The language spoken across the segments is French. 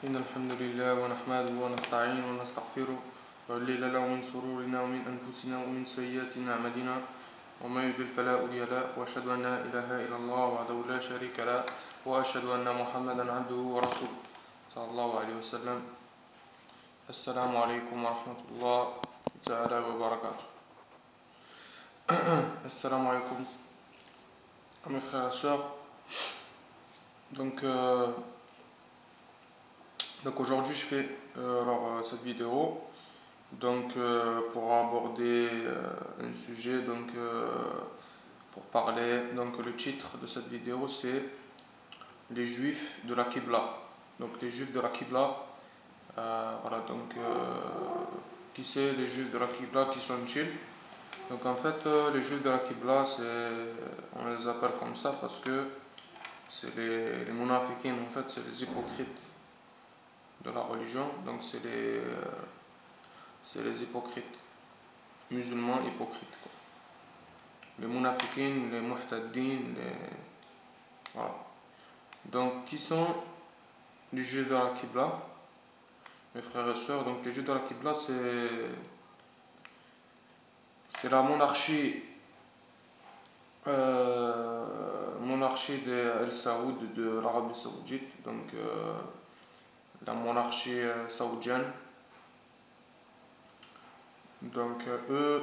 إن الحمد لله ونحمده ونستعينه ونستغفره ويعلل له من سرورنا ومن أنفسنا ومن سيئات أعمالنا ومن يضلل فلا هادي له وأشهد أن لا إله إلا الله وحده لا شريك له وأشهد أن محمدا عبده ورسوله صلى الله عليه وسلم. السلام عليكم ورحمة الله تعالى وبركاته. Assalamu alaikum à mes frères et sœurs. Donc, aujourd'hui je fais cette vidéo pour aborder un sujet, pour parler. Donc le titre de cette vidéo c'est les juifs de la Qibla. Donc les juifs de la Qibla, qui c'est les juifs de la Qibla, qui sont-ils? Donc en fait les juifs de la Qibla, on les appelle comme ça parce que c'est les munafiqin, en fait c'est les hypocrites de la religion. Donc c'est les hypocrites, musulmans hypocrites quoi. Les munafiqin, les muhtaddin, voilà. Donc qui sont les juifs de la Qibla, mes frères et sœurs? Donc les juifs de la Qibla, c'est la monarchie de El Saoud de l'Arabie Saoudite, donc la monarchie saoudienne. Donc eux,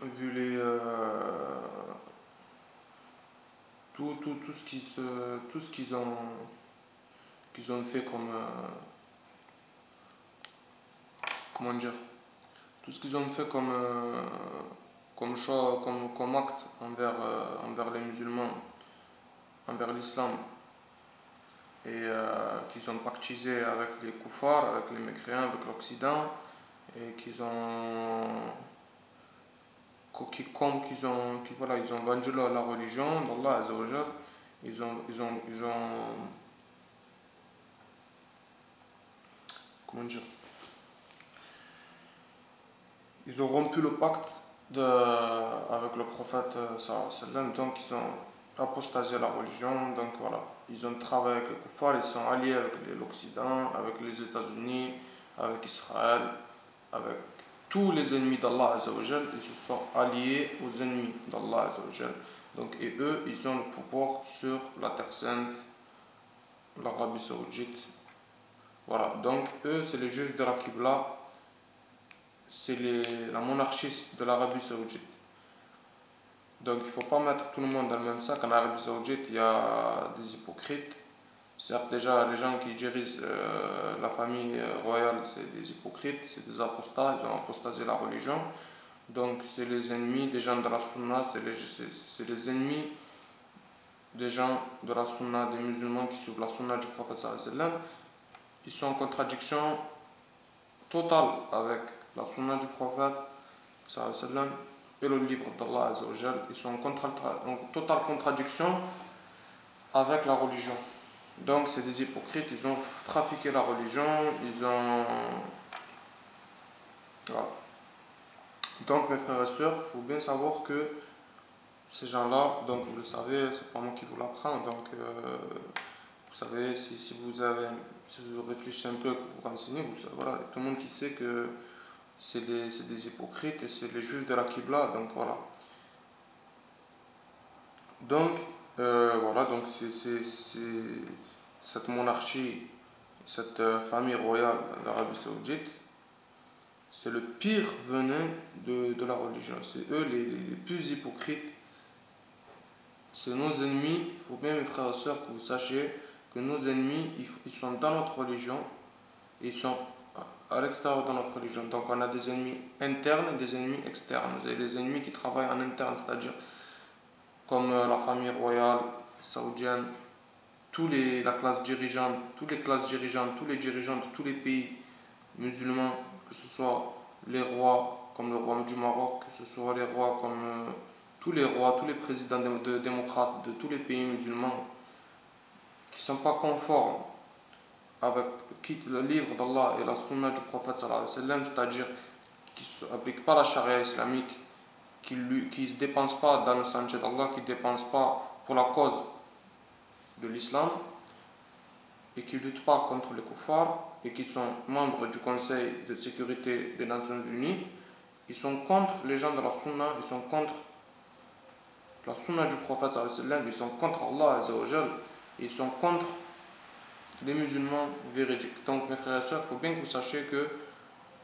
vu tout ce qu'ils ont fait comme comment dire, tout ce qu'ils ont fait comme choix, comme acte envers les musulmans, envers l'islam, et qu'ils ont pactisé avec les koufars, avec les mécréants, avec l'Occident, et qu'ils ont vendu la religion d'Allah Azza wa Jal. Comment dire, ils ont rompu le pacte avec le prophète sallallahu alayhi wa sallam. Donc ils ont apostasié la religion. Donc voilà, ils ont travaillé avec les kuffars, ils sont alliés avec l'Occident, avec les États-Unis, avec Israël, avec tous les ennemis d'Allah Azza wa Jal. Ils se sont alliés aux ennemis d'Allah Azza wa Jal. Donc, et eux, ils ont le pouvoir sur la Terre Sainte, l'Arabie Saoudite. Voilà, donc eux, c'est les juifs de la Qibla, c'est la monarchie de l'Arabie Saoudite. Donc il ne faut pas mettre tout le monde dans le même sac. En Arabie Saoudite, il y a des hypocrites. Certes, déjà, les gens qui dirigent la famille royale, c'est des hypocrites, c'est des apostats, ils ont apostasé la religion. Donc c'est les ennemis des gens de la Sunna, c'est les ennemis des gens de la Sunna, des musulmans qui suivent la Sunna du prophète sallallahu alayhi wa sallam. Ils sont en contradiction totale avec la Sunna du prophète sallallahu alayhi wa sallam et le livre d'Allah Azza wa Jal. Ils sont en totale contradiction avec la religion. Donc c'est des hypocrites, ils ont trafiqué la religion, voilà. Donc mes frères et sœurs, il faut bien savoir que ces gens-là, donc vous le savez, c'est pas moi qui vous l'apprends, donc vous savez, si vous réfléchissez un peu, que vous vous renseignez, voilà, tout le monde qui sait que c'est des hypocrites et c'est les juifs de la Qibla, donc voilà. Donc voilà, donc c'est cette monarchie, cette famille royale d'Arabie Saoudite, c'est le pire venin de la religion. C'est eux les plus hypocrites. C'est nos ennemis. Il faut bien, mes frères et sœurs, que vous sachiez que nos ennemis, ils sont dans notre religion et ils sont à l'extérieur de notre religion. Donc on a des ennemis internes et des ennemis externes. Vous avez les ennemis qui travaillent en interne, c'est-à-dire comme la famille royale saoudienne, la classe dirigeante, toutes les classes dirigeantes, tous les dirigeants de tous les pays musulmans, que ce soit les rois comme le roi du Maroc, que ce soit les rois comme tous les rois, tous les présidents démocrates de tous les pays musulmans qui ne sont pas conformes avec le livre d'Allah et la sunna du prophète sallallahu alayhi wa sallam, c'est-à-dire qui n'appliquent pas la charia islamique, qui ne dépensent pas dans le sentier d'Allah, qui ne dépensent pas pour la cause de l'islam. et qui ne luttent pas contre les kuffars et qui sont membres du Conseil de sécurité des Nations Unies, ils sont contre les gens de la Sunna, ils sont contre la Sunna du prophète sallallahu alayhi wa sallam, ils sont contre Allah azza wa jal, ils sont contre les musulmans véridiques. Donc mes frères et sœurs, il faut bien que vous sachiez que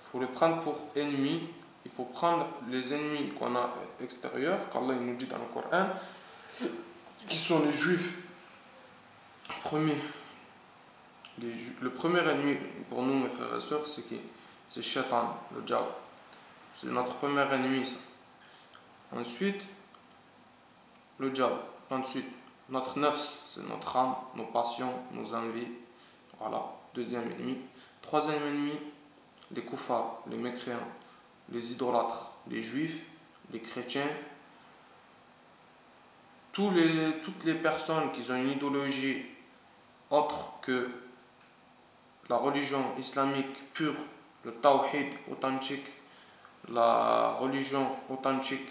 faut les prendre pour ennemis, il faut prendre les ennemis qu'on a extérieurs, qu'Allah nous dit dans le Coran, qui sont les juifs. Le premier ennemi pour nous, mes frères et sœurs, c'est qui? C'est Shaitan, le diable. C'est notre premier ennemi, ça. Ensuite, le diable. Ensuite, notre nafs, c'est notre âme, nos passions, nos envies. Voilà, deuxième ennemi. Troisième ennemi, les kuffars, les mécréants, les idolâtres, les juifs, les chrétiens, toutes les personnes qui ont une idéologie autre que la religion islamique pure, le tawhid authentique, la religion authentique,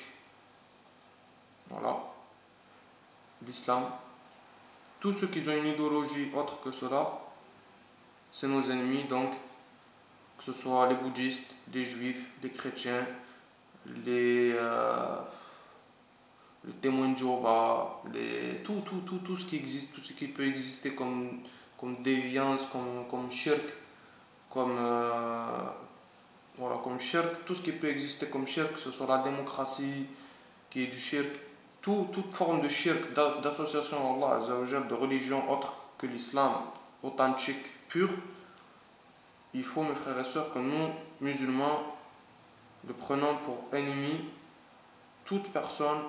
voilà, l'islam, tous ceux qui ont une idéologie autre que cela, c'est nos ennemis, donc, que ce soit les bouddhistes, les juifs, les chrétiens, les témoins de Jéhovah, tout ce qui existe, tout ce qui peut exister comme déviance, comme shirk, comme, voilà, comme shirk, tout ce qui peut exister comme shirk, que ce soit la démocratie qui est du shirk, toute forme de shirk, d'association à Allah Azza wa Jal, de religion autre que l'islam authentique, pur, il faut, mes frères et sœurs, que nous, musulmans, le prenons pour ennemi toute personne,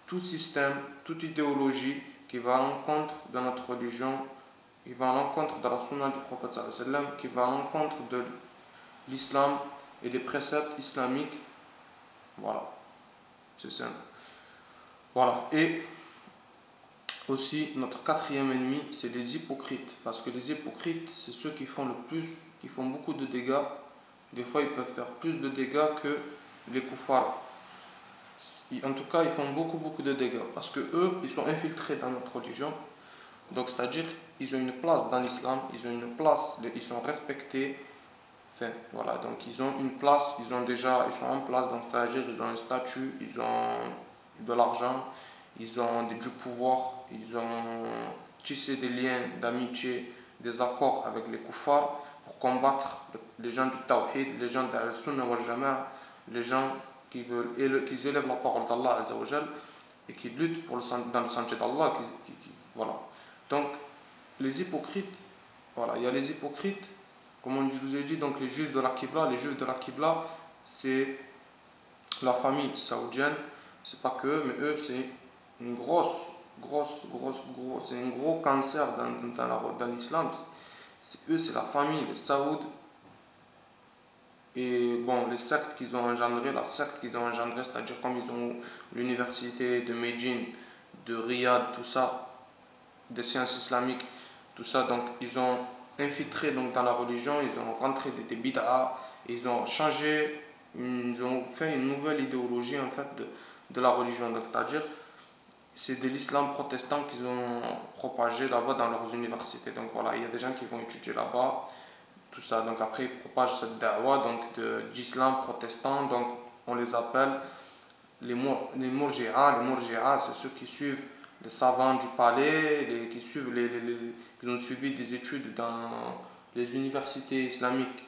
tout système, toute idéologie qui va à l'encontre de notre religion, qui va à l'encontre de la sunna du prophète sallallahu alayhi wa sallam, qui va à l'encontre de l'islam et des préceptes islamiques. Voilà, c'est simple. Voilà, et aussi notre quatrième ennemi, c'est les hypocrites, parce que les hypocrites, c'est ceux qui font qui font beaucoup de dégâts. Des fois, ils peuvent faire plus de dégâts que les kuffars. En tout cas, ils font beaucoup de dégâts, parce que eux, ils sont infiltrés dans notre religion. Donc, c'est-à-dire, ils ont une place dans l'islam, ils ont une place, ils sont respectés. Enfin, voilà, donc ils ont une place, ils sont en place, donc c'est-à-dire, ils ont un statut, ils ont de l'argent, ils ont du pouvoir, ils ont tissé des liens d'amitié, des accords avec les kuffars pour combattre les gens du tawhid, les gens de la sunna wal jama'a, les gens qui élèvent la parole d'Allah Azza wa Jal et qui luttent dans le sentier d'Allah. Voilà. Donc, les hypocrites, voilà, il y a les hypocrites, comme je vous ai dit, donc les juifs de la Qibla, c'est la famille saoudienne, c'est pas que eux, mais eux, c'est une c'est un gros cancer dans l'islam. Eux, c'est la famille, les Saouds, et bon, les sectes qu'ils ont engendrées, c'est-à-dire comme ils ont l'université de Médine, de Riyad, tout ça, des sciences islamiques, tout ça, donc ils ont infiltré donc, dans la religion, ils ont rentré des bid'ah, ils ont changé, ils ont fait une nouvelle idéologie en fait de la religion, donc c'est-à-dire c'est de l'islam protestant qu'ils ont propagé là-bas dans leurs universités. Donc voilà, il y a des gens qui vont étudier là-bas, tout ça. Donc après, ils propagent cette da'wah donc d'islam protestant. Donc on les appelle les Murji'a. Les Murji'a, c'est ceux qui suivent les savants du palais, qui ont suivi des études dans les universités islamiques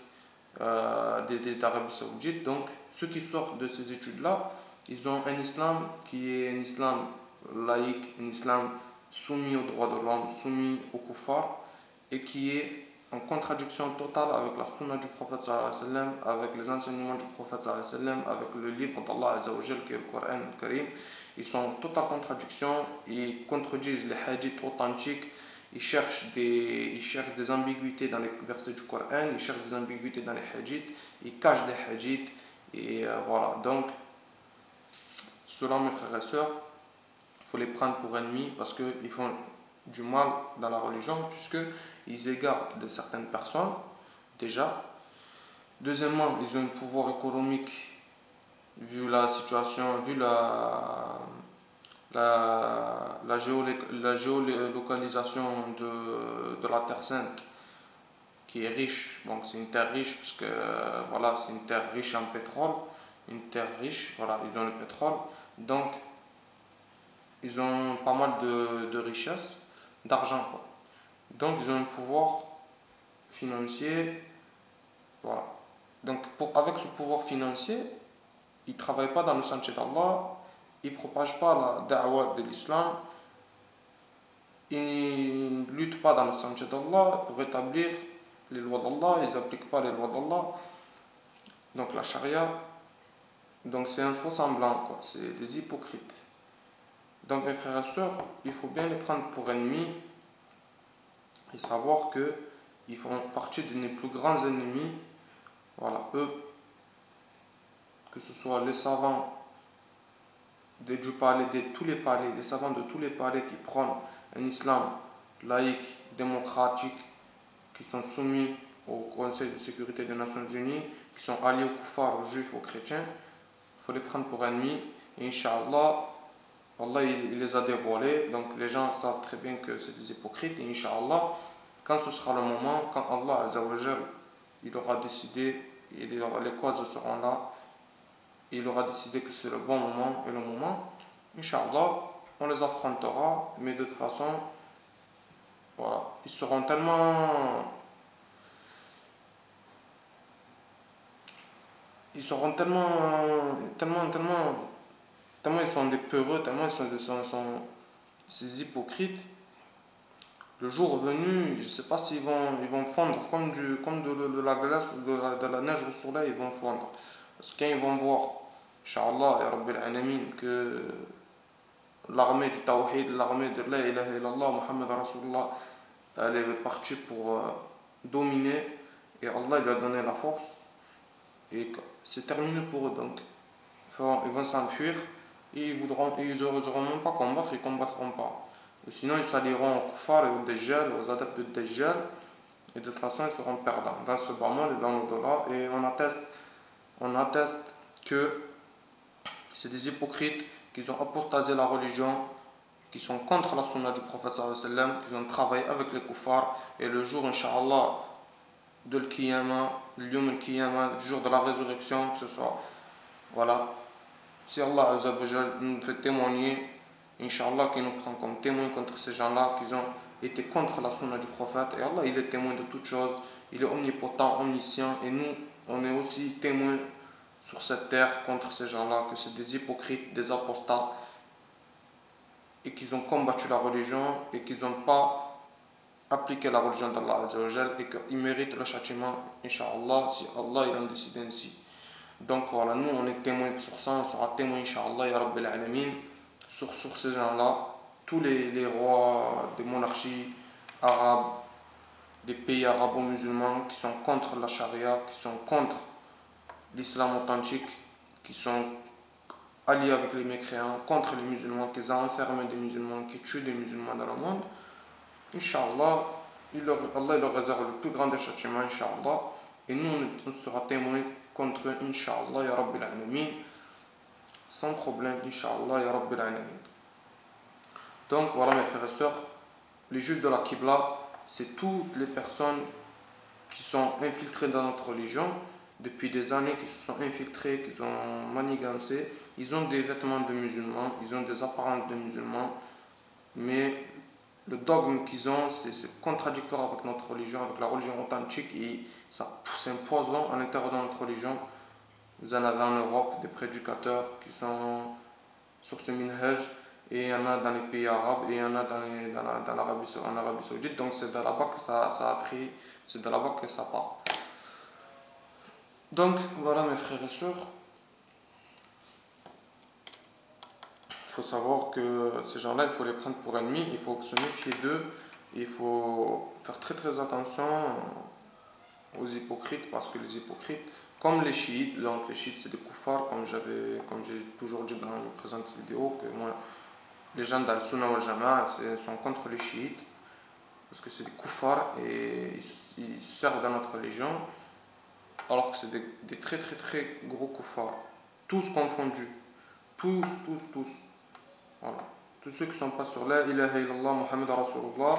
d'Arabie Saoudite. Donc ceux qui sortent de ces études-là, ils ont un islam qui est un islam laïque, un islam soumis aux droits de l'homme, soumis aux kuffars, et qui est en contradiction totale avec la sunna du prophète sallallahu alayhi wa sallam, avec les enseignements du prophète sallallahu alayhi wa sallam, avec le livre d'Allah azza wa jal qui est le Coran Karim. Ils sont en totale contradiction, ils contredisent les hadiths authentiques, ils cherchent des ambiguïtés dans les versets du Coran, ils cherchent des ambiguïtés dans les hadiths, ils cachent des hadiths, et voilà. Donc, cela, mes frères et sœurs, il faut les prendre pour ennemis parce qu'ils font du mal dans la religion, puisqu'ils égarent de certaines personnes, déjà. Deuxièmement, ils ont un pouvoir économique, vu la situation, vu la géolocalisation de la Terre Sainte, qui est riche. Donc c'est une terre riche, parce que voilà, c'est une terre riche en pétrole, une terre riche, voilà, ils ont le pétrole. Donc ils ont pas mal de richesses, d'argent, quoi. Donc ils ont un pouvoir financier, voilà. Donc avec ce pouvoir financier, ils ne travaillent pas dans le sentier d'Allah, ils ne propagent pas la da'wah de l'islam, ils ne luttent pas dans le sentier d'Allah pour établir les lois d'Allah, ils n'appliquent pas les lois d'Allah, donc la charia. Donc c'est un faux semblant, quoi. C'est des hypocrites. Donc mes frères et sœurs, il faut bien les prendre pour ennemis et savoir que ils font partie de nos plus grands ennemis. Voilà, eux, que ce soit les savants du palais, de tous les palais, les savants de tous les palais qui prônent un islam laïque, démocratique, qui sont soumis au Conseil de sécurité des Nations Unies, qui sont alliés aux koufars, aux juifs, aux chrétiens. Il faut les prendre pour ennemis. Et Inch'Allah, Allah il les a dévoilés. Donc les gens savent très bien que c'est des hypocrites. Et Inch'Allah, quand ce sera le moment, quand Allah Azzawajal, il aura décidé, et les causes seront là, et il aura décidé que c'est le bon moment et le moment, Inch'Allah, on les affrontera. Mais de toute façon, voilà, ils seront tellement ils sont des peureux, tellement ces hypocrites. Le jour venu, je ne sais pas s'ils vont fondre comme de la glace ou de la neige au soleil, ils vont fondre. Parce que quand ils vont voir, Inch'Allah, ya Rabbil Alamin, que l'armée du Tawhid, l'armée de La ilaha illallah, Muhammad Rasulullah, elle est partie pour dominer, et Allah lui a donné la force, et c'est terminé pour eux. Donc ils vont s'enfuir, et ils n'oseront même pas combattre, ils ne combattront pas. Et sinon ils s'allieront aux kuffars et aux Dajjal, aux adeptes de Dajjal, et de toute façon ils seront perdants dans ce bas monde et dans l'au-delà. Et on atteste que c'est des hypocrites qui ont apostasé la religion, qui sont contre la sunna du prophète sallallahu alayhi wa sallam, qui ont travaillé avec les kuffars. Et le jour, Inch'Allah, de l'Qiyamah, le jour de la résurrection, que ce soit, voilà, si Allah Azzawajal nous fait témoigner, Inch'Allah, qu'il nous prend comme témoin contre ces gens-là, qui ont été contre la sunna du prophète. Et Allah, il est témoin de toutes choses, il est omnipotent, omniscient, et nous, on est aussi témoins sur cette terre contre ces gens-là, que c'est des hypocrites, des apostats, et qu'ils ont combattu la religion, et qu'ils n'ont pas appliqué la religion d'Allah Azzawajal, et qu'ils méritent le châtiment, Inch'Allah, si Allah il en décide ainsi. Donc voilà, nous on est témoins sur ça, on sera témoins, Inch'Allah, ya Rabbil Alamin, sur ces gens-là, tous les rois des monarchies arabes, des pays arabo-musulmans qui sont contre la charia, qui sont contre l'islam authentique, qui sont alliés avec les mécréants, contre les musulmans, qui ont enfermé des musulmans, qui tuent des musulmans dans le monde. Inch'Allah, Allah il leur réserve le plus grand des châtiments, Inch'Allah, et nous on sera témoins contre eux, Inch'Allah, ya Rabbil Alamin, sans problème, Inch'Allah, ya Rabbil Alamin. Donc voilà mes frères et sœurs, les juifs de la Qibla, c'est toutes les personnes qui sont infiltrées dans notre religion depuis des années, qui se sont infiltrés, qui ont manigancé. Ils ont des vêtements de musulmans, ils ont des apparences de musulmans, mais le dogme qu'ils ont, c'est contradictoire avec notre religion, avec la religion authentique, et c'est un poison à l'intérieur de notre religion. Vous en avez en Europe des prédicateurs qui sont sur ce minhaj, et il y en a dans les pays arabes, et il y en a en Arabie Saoudite. Donc c'est de là-bas que ça a pris, c'est de là-bas que ça part. Donc voilà mes frères et sœurs, il faut savoir que ces gens-là, il faut les prendre pour ennemis, il faut se méfier d'eux, il faut faire très très attention aux hypocrites, parce que les hypocrites, comme les chiites, donc les chiites c'est des koufars, comme j'ai toujours dit dans mes présentes vidéos, que moi, les gens d'Al-Sunnah wal Jama'a sont contre les chiites, parce que c'est des koufars et ils servent dans notre religion, alors que c'est des très très très gros koufars, tous confondus, tous. Voilà. tous ceux qui sont pas sur la ilaha illallah Muhammad Rasulullah,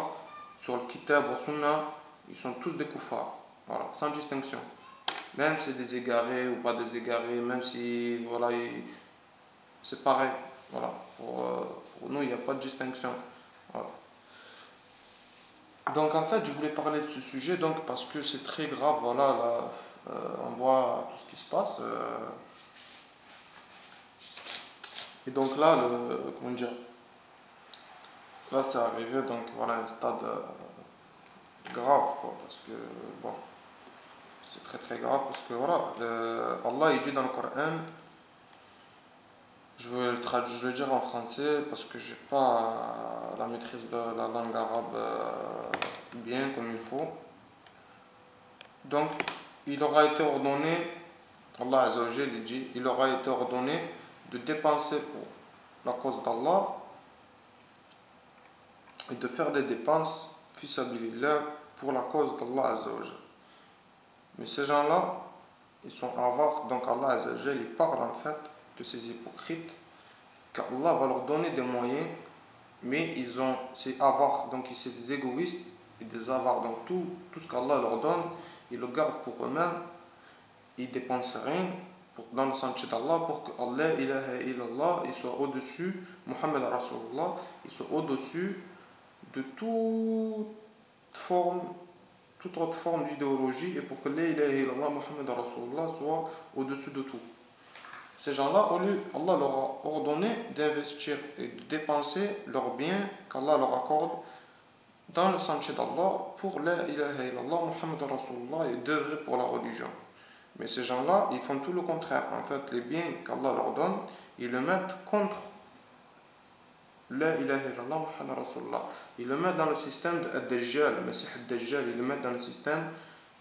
sur le kitab wa sunnah, ils sont tous des kuffars. Voilà, sans distinction. Même si c'est des égarés ou pas des égarés, même si voilà, c'est pareil. Voilà, pour nous, il n'y a pas de distinction. Voilà. Donc en fait, je voulais parler de ce sujet donc parce que c'est très grave. Voilà, là, on voit tout ce qui se passe. Et donc là, comment dire, là c'est arrivé donc voilà un stade grave quoi, parce que bon, c'est très très grave parce que voilà, Allah il dit dans le Coran, je vais le dire en français parce que j'ai pas la maîtrise de la langue arabe bien comme il faut. Donc, il aura été ordonné, Allah Azza wa Jal dit, il aura été ordonné de dépenser pour la cause d'Allah et de faire des dépenses fils sabilillah pour la cause d'Allah Azza wa Jal. Mais ces gens-là, ils sont avares, donc Allah Azza wa Jal, il parle en fait de ces hypocrites qu'Allah va leur donner des moyens, mais c'est avare, donc c'est des égoïstes et des avares. Donc tout ce qu'Allah leur donne, ils le gardent pour eux-mêmes, ils ne dépensent rien dans le sentier d'Allah pour que Allah ilaha illallah il soit au-dessus, Muhammad Rasulullah, il soit au-dessus de forme, toute autre forme d'idéologie et pour que la ilaha illallah Muhammad Rasulullah soit au-dessus de tout. Ces gens-là, Allah leur a ordonné d'investir et de dépenser leurs biens qu'Allah leur accorde dans le sentier d'Allah pour la ilaha illallah Muhammad Rasulullah et d'œuvrer pour la religion. Mais ces gens-là, ils font tout le contraire. En fait, les biens qu'Allah leur donne, ils le mettent contre la ilaha illallah Muhammad Rasulullah. Ils le mettent dans le système de Dajjal, le Messie Dajjal, ils le mettent dans le système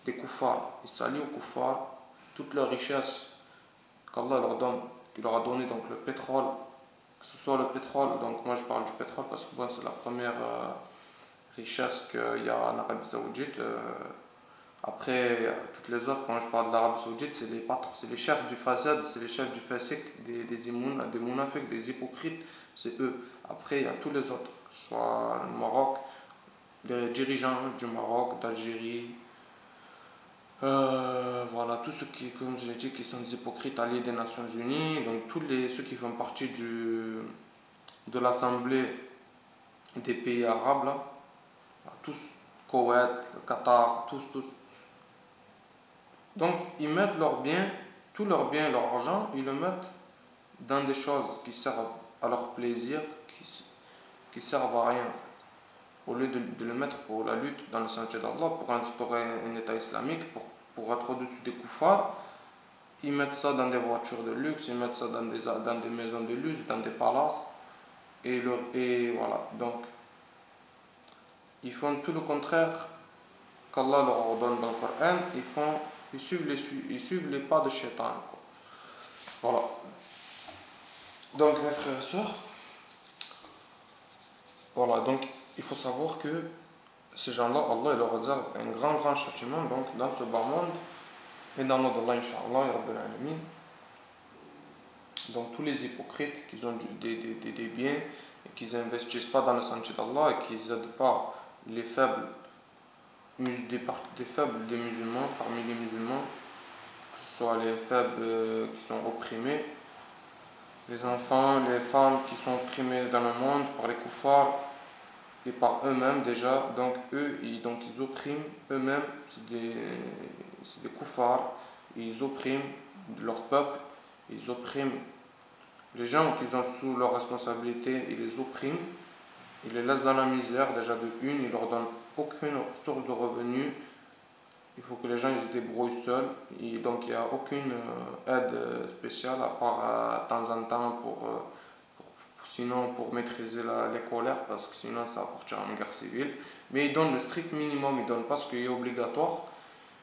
des kuffars. Ils s'allient aux kuffars, toute leur richesse qu'Allah leur donne, qu'il leur a donné, donc le pétrole, que ce soit le pétrole, donc moi je parle du pétrole parce que bon, c'est la première richesse qu'il y a en Arabie Saoudite. Après, toutes les autres, quand je parle de l'Arabie Saoudite, c'est les patrons, c'est les chefs du fasad, c'est les chefs du fasik, des munafiq, des hypocrites, c'est eux. Après, il y a tous les autres, que ce soit le Maroc, les dirigeants du Maroc, d'Algérie, voilà, tous ceux qui, comme je l'ai dit, qui sont des hypocrites alliés des Nations Unies, donc ceux qui font partie de l'Assemblée des pays arabes, là, tous, Koweït, le Qatar, tous. Donc, ils mettent leurs biens, tous leurs biens, leur argent, ils le mettent dans des choses qui servent à leur plaisir, qui servent à rien en fait. Au lieu de le mettre pour la lutte dans le sentier d'Allah, pour instaurer un État islamique, pour être au-dessus des kuffars, ils mettent ça dans des voitures de luxe, ils mettent ça dans des maisons de luxe, dans des palaces, et voilà. Donc, ils font tout le contraire qu'Allah leur ordonne dans le Coran, ils suivent les pas de Shaitan. Voilà. Donc mes frères et sœurs, voilà, donc il faut savoir que ces gens-là, Allah il leur réserve un grand châtiment donc, dans ce bas monde et dans l'au d'Allah, Inch'Allah, ya Rabbil Alamin. Donc tous les hypocrites qui ont des biens et qui n'investissent pas dans le sentier d'Allah et qui n'aident pas les faibles, des faibles des musulmans, parmi les musulmans, que ce soit les faibles qui sont opprimés, les enfants, les femmes qui sont opprimées dans le monde par les kuffars et par eux-mêmes déjà. Donc ils oppriment eux-mêmes, c'est des kuffars, ils oppriment leur peuple, ils oppriment les gens qu'ils ont sous leur responsabilité, ils les oppriment, ils les laissent dans la misère déjà de une, ils leur donnent aucune source de revenus. Il faut que les gens ils se débrouillent seuls. Et donc il n'y a aucune aide spéciale à part de temps en temps sinon pour maîtriser les colères parce que sinon ça va partir en guerre civile. Mais ils donnent le strict minimum, ils ne donnent pas ce qui est obligatoire.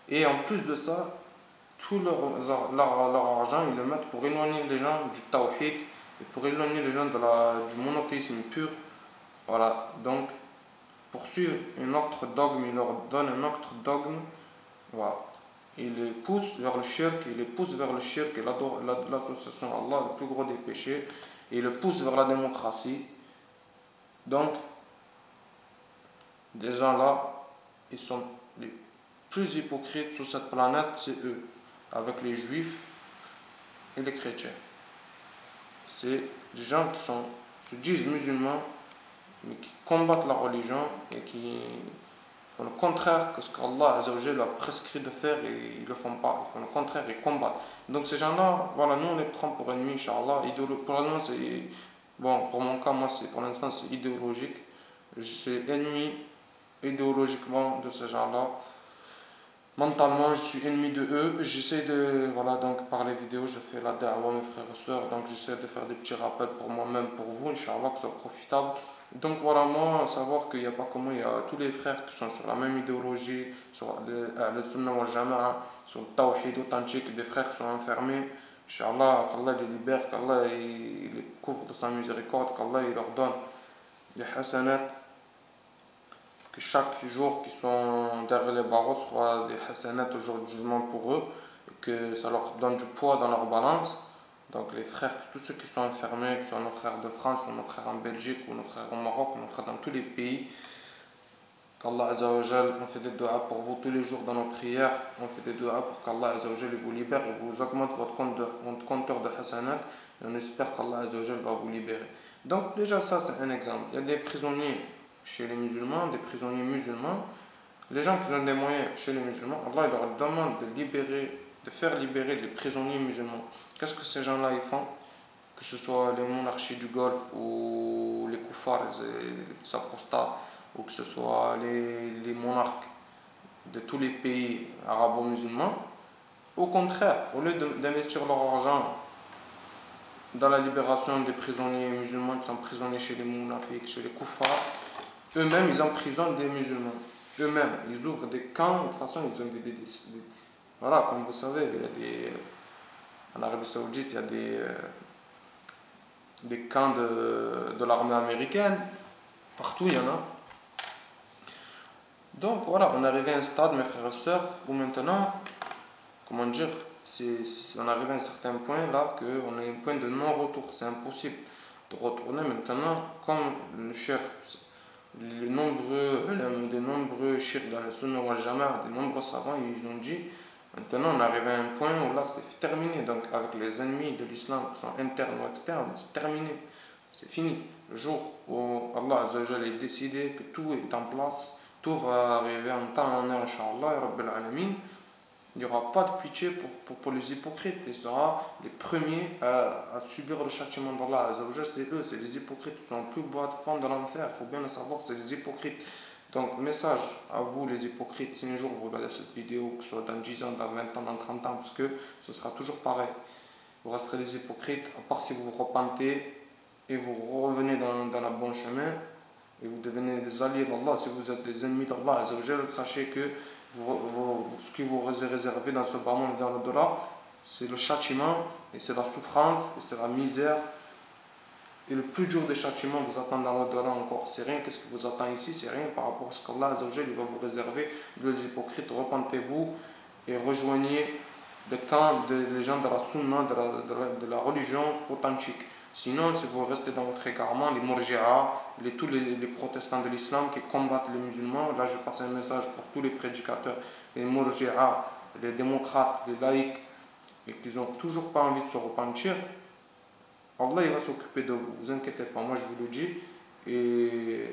Et en plus de ça, tout leur argent ils le mettent pour éloigner les gens du tawhid et pour éloigner les gens du monothéisme pur. Voilà, donc pour suivre un autre dogme, ils leur donnent un autre dogme. Voilà. Il les pousse vers le shirk, il les pousse vers le shirk et l'association à Allah, le plus gros des péchés, et il les pousse vers la démocratie. Donc, des gens là, ils sont les plus hypocrites sur cette planète, c'est eux, avec les juifs et les chrétiens. C'est des gens qui se disent musulmans, mais qui combattent la religion et qui font le contraire que ce qu'Allah Azzawajal a prescrit de faire et ils ne le font pas. Ils font le contraire, ils combattent. Donc ces gens-là, voilà, nous on les prend pour ennemis, Inch'Allah. Pour l'instant, c'est. Bon, pour mon cas, moi, pour l'instant, c'est idéologique. Je suis ennemi idéologiquement de ces gens-là. Mentalement, je suis ennemi de eux. J'essaie de, voilà, donc par les vidéos, je fais la da'wa à mes frères et sœurs. Donc j'essaie de faire des petits rappels pour moi-même, pour vous, Inch'Allah, que ce soit profitable. Donc voilà, moi, savoir qu'il n'y a pas comme moi, il y a tous les frères qui sont sur la même idéologie, sur le sunnah wal jama'a, sur le tawhid authentique, des frères qui sont enfermés. Inch'Allah, qu'Allah les libère, qu'Allah les couvre de sa miséricorde, qu'Allah il leur donne des hasanat, que chaque jour qu'ils sont derrière les barreaux soit des hasanat au jour du jugement pour eux, et que ça leur donne du poids dans leur balance. Donc les frères, tous ceux qui sont enfermés, que ce soit nos frères de France, ou nos frères en Belgique, ou nos frères au Maroc, ou nos frères dans tous les pays, qu'Allah Azzawajal, on fait des doigts pour vous tous les jours dans nos prières, on fait des doigts pour qu'Allah Azzawajal vous libère et vous augmente votre compteur de hasanat, et on espère qu'Allah Azzawajal va vous libérer. Donc déjà ça c'est un exemple. Il y a des prisonniers chez les musulmans, des prisonniers musulmans. Les gens qui ont des moyens chez les musulmans, Allah leur demande de faire libérer des prisonniers musulmans. Qu'est-ce que ces gens-là ils font? Que ce soit les monarchies du Golfe ou les koufars, les apostats, ou que ce soit les monarques de tous les pays arabo-musulmans. Au contraire, au lieu d'investir leur argent dans la libération des prisonniers musulmans qui sont prisonniers chez les munafiques, chez les koufars, eux-mêmes ils emprisonnent des musulmans. Eux-mêmes, ils ouvrent des camps, de toute façon ils ont voilà, comme vous savez, en Arabie Saoudite, il y a des camps de l'armée américaine. Partout, il y en a. Donc voilà, on est arrivé à un stade, mes frères et sœurs, où maintenant, comment dire, on arrive à un certain point là, qu'on a un point de non-retour. C'est impossible de retourner maintenant, comme le chef, les nombreux chefs dans le Sunna wal Jama'a, des nombreux savants, ils ont dit, maintenant on arrive à un point où là c'est terminé. Donc avec les ennemis de l'islam qui sont internes ou externes, c'est terminé. C'est fini. Le jour où Allah Azzawajal est décidé que tout est en place, tout va arriver en temps et en heure, Inch'Allah, ya Rabbil Alamin, il n'y aura pas de pitié pour les hypocrites. Ils seront les premiers à subir le châtiment d'Allah Azzawajal. C'est eux, c'est les hypocrites qui sont plus bas de fond de l'enfer. Il faut bien le savoir, c'est les hypocrites. Donc, message à vous, les hypocrites, si un jour vous regardez cette vidéo, que ce soit dans 10 ans, dans 20 ans, dans 30 ans, parce que ce sera toujours pareil. Vous resterez des hypocrites, à part si vous vous repentez et vous revenez dans le bon chemin et vous devenez des alliés d'Allah. Si vous êtes des ennemis d'Allah, sachez que ce qui vous est réservé dans ce bas monde et dans l'au-delà, c'est le châtiment et c'est la souffrance et c'est la misère. Et le plus dur des châtiments vous attend dans l'au-delà encore. C'est rien, qu'est-ce qui vous attend ici? C'est rien par rapport à ce qu'Allah va vous réserver. Les hypocrites, repentez-vous et rejoignez le camp des gens de la sunna, de la religion authentique. Sinon, si vous restez dans votre égarement, les murji'a, tous les protestants de l'islam qui combattent les musulmans, là je passe un message pour tous les prédicateurs, les murji'a, les démocrates, les laïcs, et qui n'ont toujours pas envie de se repentir, Allah il va s'occuper de vous, vous inquiétez pas, moi je vous le dis. Et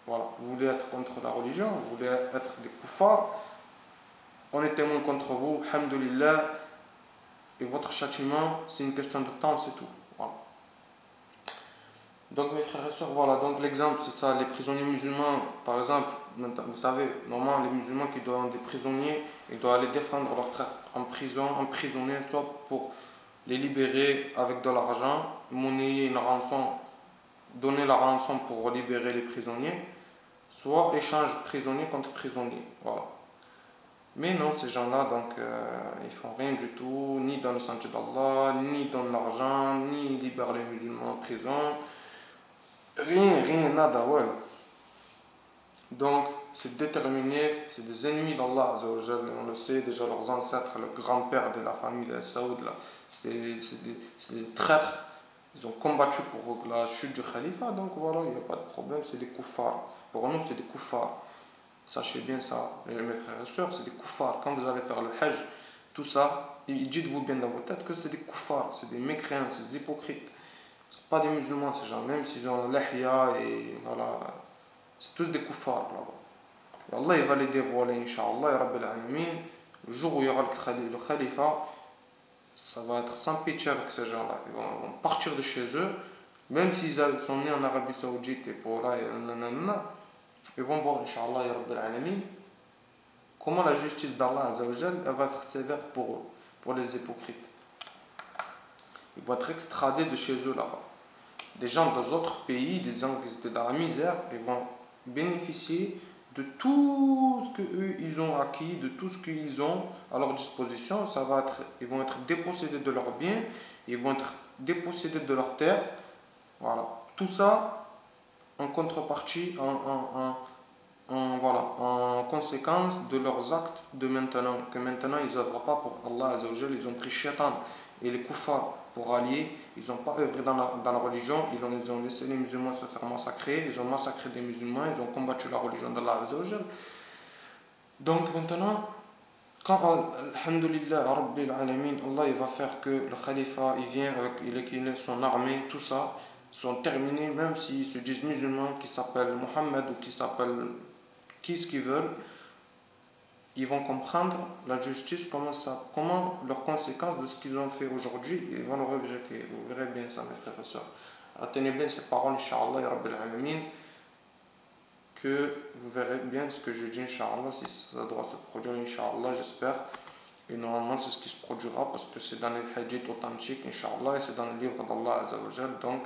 voilà, vous voulez être contre la religion, vous voulez être des kuffars, on est témoin contre vous, alhamdoulilah, et votre châtiment, c'est une question de temps, c'est tout. Voilà. Donc mes frères et sœurs, voilà, donc l'exemple c'est ça, les prisonniers musulmans, par exemple, vous savez, normalement les musulmans qui doivent des prisonniers, ils doivent aller défendre leurs frères en prison, emprisonnés, soit pour les libérer avec de l'argent, monnayer une rançon, donner la rançon pour libérer les prisonniers, soit échange prisonnier contre prisonnier. Voilà. Mais non, ces gens-là, donc, ils font rien du tout, ni dans le sentier d'Allah, ni donnent l'argent, ni libèrent les musulmans en prison. Rien, nada, ouais. Donc, c'est déterminé, c'est des ennemis d'Allah, on le sait, déjà leurs ancêtres, le grand-père de la famille de Saoud, là, c'est des traîtres, Ils ont combattu pour la chute du khalifa, donc voilà, il n'y a pas de problème, c'est des koufars. Pour nous, c'est des koufars. Sachez bien ça, mes frères et sœurs, c'est des koufars. Quand vous allez faire le hajj, tout ça, dites-vous bien dans votre tête que c'est des koufars, c'est des mécréants, c'est des hypocrites. C'est pas des musulmans, ces gens, même s'ils ont l'ihya et voilà, c'est tous des koufars là-bas. Et Allah, il va les dévoiler, Inch'Allah, ya Rabbil Alamin. Le jour où il y aura le khalifa, ça va être sans pitié avec ces gens-là. Ils vont partir de chez eux, même s'ils sont nés en Arabie Saoudite et pour là, nanana, ils vont voir, Inch'Allah, ya Rabbil Alamin, comment la justice d'Allah Azzawajal, elle va être sévère pour eux, pour les hypocrites. Ils vont être extradés de chez eux là-bas. Des gens des autres pays, des gens qui étaient dans la misère, ils vont bénéficier de tout ce qu'eux ils ont acquis, de tout ce qu'ils ont à leur disposition. Ils vont être dépossédés de leurs biens, ils vont être dépossédés de leurs terres. Voilà. Tout ça en contrepartie, voilà, en conséquence de leurs actes de maintenant. Que maintenant ils n'œuvrent pas pour Allah Azzawajal, ils ont pris Shaitan et les kuffars pour alliés. Ils n'ont pas œuvré dans la religion, ils ont laissé les musulmans se faire massacrer, ils ont massacré des musulmans, ils ont combattu la religion d'Allah Azzawajal. Donc maintenant, quand Alhamdulillah, Rabbil Alamin, Allah il va faire que le khalifa il vient avec son armée, tout ça, sont terminés, même s'ils se disent musulmans, qui s'appellent Mohammed ou qui s'appellent qui ce qu'ils veulent, ils vont comprendre la justice, comment leurs conséquences de ce qu'ils ont fait aujourd'hui, ils vont le regretter. Vous verrez bien ça, mes frères et sœurs. Retenez bien ces paroles, Inch'Allah, ya Rabbil Alamin, que vous verrez bien ce que je dis, Inch'Allah, si ça doit se produire, Inch'Allah, j'espère. Et normalement, c'est ce qui se produira parce que c'est dans les hadiths authentiques, Inch'Allah, et c'est dans le livre d'Allah Azzawajal. Donc,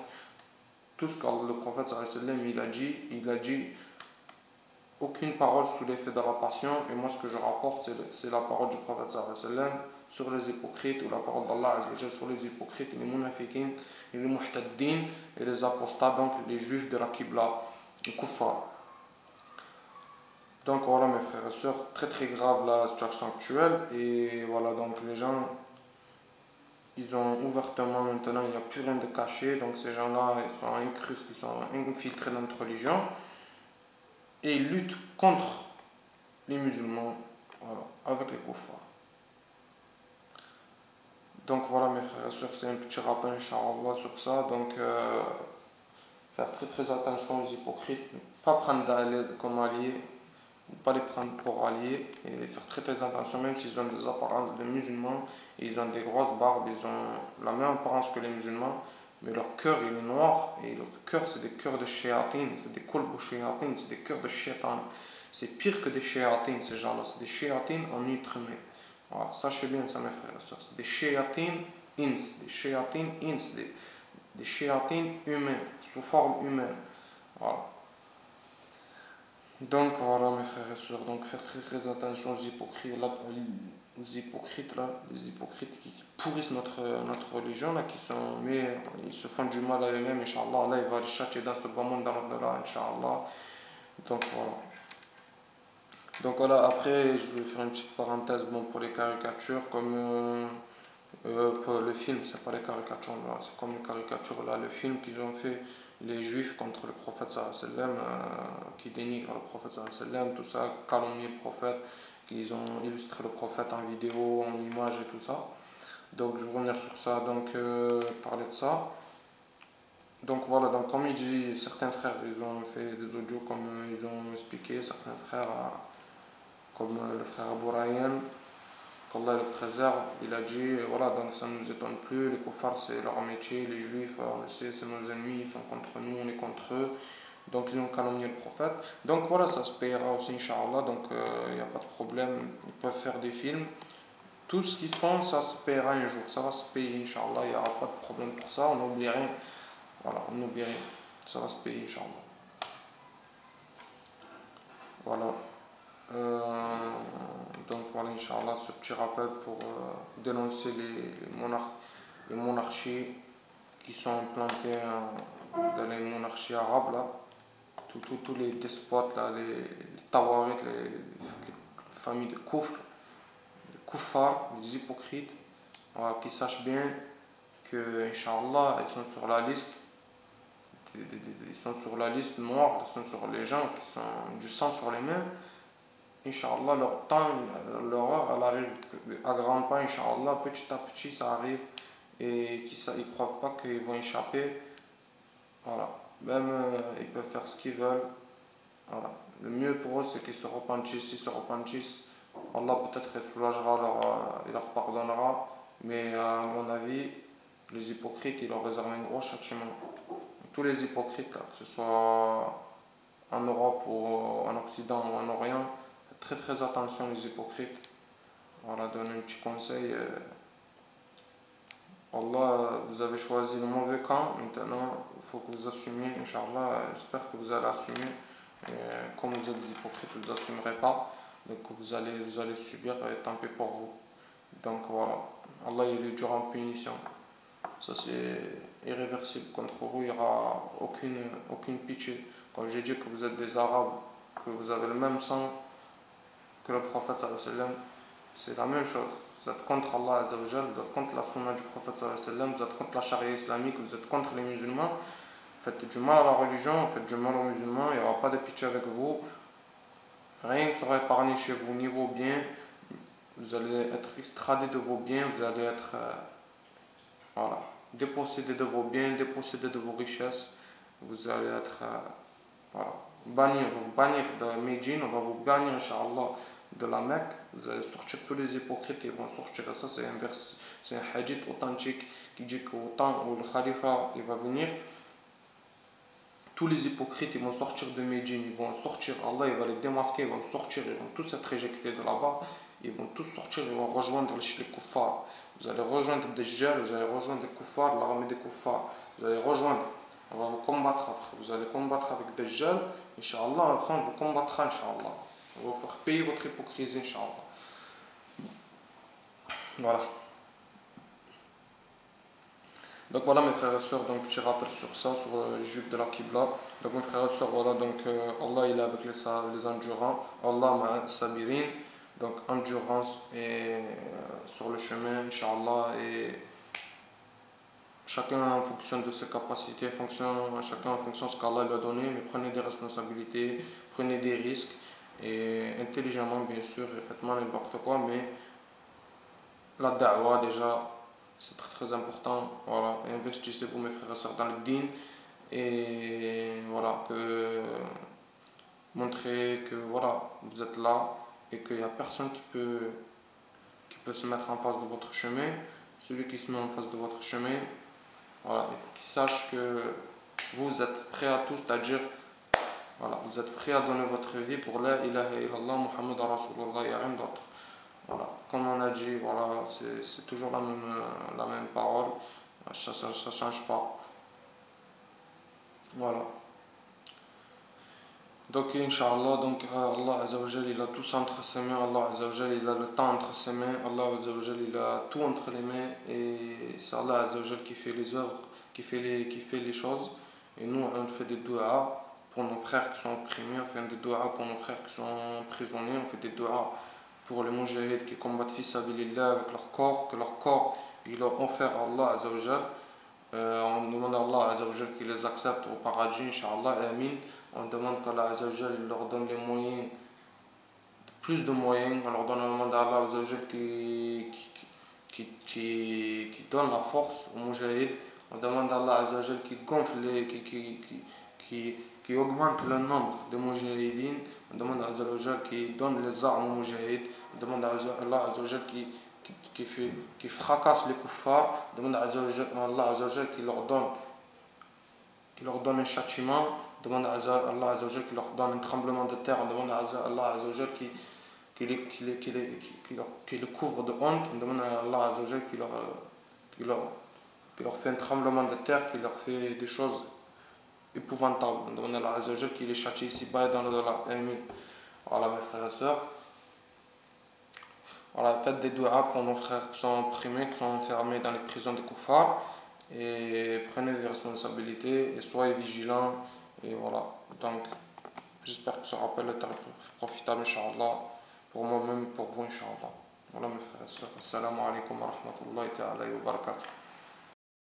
tout ce que le prophète sallam il a dit aucune parole sous l'effet de la passion, et moi ce que je rapporte c'est la parole du prophète sallam sur les hypocrites, ou la parole d'Allah sur les hypocrites, les munafiqin, les muhtaddin et les apostats, donc les juifs de la Qibla, les kuffar. Donc voilà mes frères et sœurs, très très grave la situation actuelle, et voilà, donc les gens ils ont ouvertement maintenant, il n'y a plus rien de caché, donc ces gens-là ils sont incrustés, ils sont infiltrés dans notre religion et ils luttent contre les musulmans, voilà, avec les kuffars. Donc voilà mes frères et sœurs, c'est un petit rappel Inch'Allah sur ça. Donc faire très très attention aux hypocrites, ne pas prendre comme alliés, ne pas les prendre pour alliés, et faire très très attention, même s'ils ont des apparences de musulmans, et ils ont des grosses barbes, ils ont la même apparence que les musulmans, mais leur cœur il est noir, et leur cœur c'est des cœurs de shayatin, c'est des kolbou shayatin, c'est des cœurs de shaitan. C'est pire que des shayatin ces gens-là, c'est des shayatin en être humain. Voilà, sachez bien ça mes frères et sœurs, c'est des shayatin ins, des shayatin humains, sous forme humaine. Voilà. Donc voilà mes frères et sœurs, donc faire très très attention aux hypocrites là, les hypocrites qui pourrissent notre religion là, mais ils se font du mal à eux-mêmes, Inch'Allah, Allah il va les châtier dans ce bas monde dans l'au-delà, Inch'Allah. Donc voilà. Donc voilà, après je vais faire une petite parenthèse bon, pour les caricatures, comme pour le film, c'est pas les caricatures là, c'est comme les caricatures là, le film qu'ils ont fait les juifs contre le prophète sallam, qui dénigrent le prophète sallam, tout ça, calomnier le prophète, qu'ils ont illustré le prophète en vidéo, en image et tout ça. Donc je vais revenir sur ça, donc parler de ça. Donc voilà, donc comme il dit, certains frères ils ont fait des audios comme ils ont expliqué, certains frères comme le frère Abou Ryan, qu'Allah le préserve, il a dit, voilà, donc ça ne nous étonne plus, les kuffars c'est leur métier, les juifs, on le sait, c'est nos ennemis, ils sont contre nous, on est contre eux, donc ils ont calomnié le prophète. Donc voilà, ça se payera aussi, Inch'Allah, donc il n'y a pas de problème, ils peuvent faire des films. Tout ce qu'ils font, ça se payera un jour, ça va se payer, Inch'Allah, il n'y aura pas de problème pour ça, on n'oublie rien, voilà, on n'oublie rien, ça va se payer, Inch'Allah. Voilà. Euh, donc voilà, Inch'Allah, ce petit rappel pour dénoncer les monarchies qui sont implantées dans les monarchies arabes, là. Tous les despotes, là, les tawarit, les familles de kuffars, les hypocrites, voilà, qui sachent bien que, Inch'Allah, ils sont sur la liste, ils sont sur la liste noire, ils sont sur les gens qui sont du sang sur les mains. Inch'Allah, leur temps, leur heure, elle arrive à grands pas, Inch'Allah, petit à petit, ça arrive et qu'ils ne croient pas qu'ils vont échapper. Voilà. Même ils peuvent faire ce qu'ils veulent. Voilà. Le mieux pour eux, c'est qu'ils se repentissent. S'ils se repentissent, Allah peut-être les soulagera, il leur pardonnera. Mais à mon avis, les hypocrites, il leur réserve un gros châtiment. Tous les hypocrites, là, que ce soit en Europe ou en Occident ou en Orient, faites très très attention les hypocrites. Voilà, donner un petit conseil. Allah, vous avez choisi le mauvais camp, maintenant il faut que vous assumiez, Inch'Allah, j'espère que vous allez assumer. Comme vous êtes des hypocrites, vous n'assumerez pas, donc vous allez subir et tant pis pour vous. Donc voilà, Allah il est dur en punition, ça c'est irréversible. Contre vous, il n'y aura aucune pitié. Comme j'ai dit que vous êtes des Arabes, que vous avez le même sang que le prophète sallallahu alayhi wa sallam, c'est la même chose. Vous êtes contre Allah Azzawajal, vous êtes contre la sunna du prophète sallallahu alayhi wa sallam, vous êtes contre la charia islamique, vous êtes contre les musulmans. Faites du mal à la religion, faites du mal aux musulmans, il n'y aura pas de pitié avec vous. Rien ne sera épargné chez vous, ni vos biens. Vous allez être extradé de vos biens, vous allez être voilà, dépossédé de vos biens, dépossédé de vos richesses. Vous allez être voilà, banni, on va vous bannir de Médine, on va vous bannir, Inch'Allah, de la Mecque. Vous allez sortir tous les hypocrites, ils vont sortir. Et ça, c'est un hadith authentique qui dit qu'au temps où le khalifa il va venir, tous les hypocrites ils vont sortir de Médine, ils vont sortir, Allah il va les démasquer, ils vont sortir, ils vont tous être éjectés de là-bas, ils vont tous sortir, ils vont rejoindre les kuffars. Vous allez rejoindre des Dajjal, vous allez rejoindre des kuffars, l'armée des kuffars. Vous allez rejoindre, on va vous combattre après. Vous allez combattre avec Dajjal, Inch'Allah, après on vous combattra, Inch'Allah. On va vous faire payer votre hypocrisie, Inch'Allah. Voilà. Donc voilà mes frères et sœurs, donc petit rappel sur ça, sur le juif de la Qibla. Donc mes frères et sœurs, voilà, donc Allah il est avec les endurants, Allah ma'a sabirin, donc endurance et sur le chemin, Inch'Allah, et chacun en fonction de ses capacités, chacun en fonction de ce qu'Allah lui a donné, mais prenez des responsabilités, prenez des risques, et intelligemment bien sûr, et faites-moi n'importe quoi, mais la da'wah déjà, c'est très très important. Voilà, et investissez-vous mes frères et sœurs dans le din et voilà que montrer que voilà vous êtes là et qu'il n'y a personne qui peut se mettre en face de votre chemin. Celui qui se met en face de votre chemin, voilà, il faut qu'il sache que vous êtes prêt à tout, c'est-à-dire voilà, vous êtes prêt à donner votre vie pour la ilaha illallah Muhammad Rasulullah, il n'y a rien d'autre. Voilà, comme on a dit, voilà, c'est toujours la même parole, ça ne change pas. Voilà. Donc, Inch'Allah, donc Allah Azzawajal, il a tout entre ses mains, Allah Azzawajal, il a le temps entre ses mains, Allah Azzawajal, il a tout entre les mains, et c'est Allah Azzawajal qui fait les œuvres, qui fait les choses, et nous on fait des doigts pour nos frères qui sont opprimés, on fait des doigts pour nos frères qui sont prisonniers, on fait des doigts pour les mujahids qui combattent fils sabilillah avec leur corps, que leur corps ils leur offert à Allah Azzawajal. On demande à Allah Azzawajal qu'il les accepte au paradis, Inch'Allah, et Amin. On demande qu'Allah Azzawajal il leur donne les moyens, plus de moyens. On leur demande à Allah Azzawajal qui donne la force aux mujahids. On demande à Allah Azzawajal qui gonfle qui augmente le nombre de mujahideen. On demande à Allah qui donne les armes aux mujahids. On demande à Allah Azzawajal qui fracasse les kuffars. On demande à Allah Azzawajal qui leur donne un châtiment. On demande à Allah Azzawajal qui leur donne un tremblement de terre. On demande à Allah Azzawajal qui les couvre de honte. On demande à Allah Azzawajal qui leur fait un tremblement de terre, qui leur fait des choses épouvantables. On demande à Allah Azzawajal qui les châtie ici-bas et dans l'au-delà. Amen. Voilà mes frères et sœurs. Voilà, faites des doigts pour nos frères qui sont opprimés, qui sont enfermés dans les prisons des kuffars. Et prenez des responsabilités et soyez vigilants. Et voilà. Donc, j'espère que ce rappel est profitable, Inch'Allah, pour moi-même, pour vous, Inch'Allah. Voilà mes frères et sœurs. Assalamu alaikum wa rahmatullahi ta'ala wa barakatuh.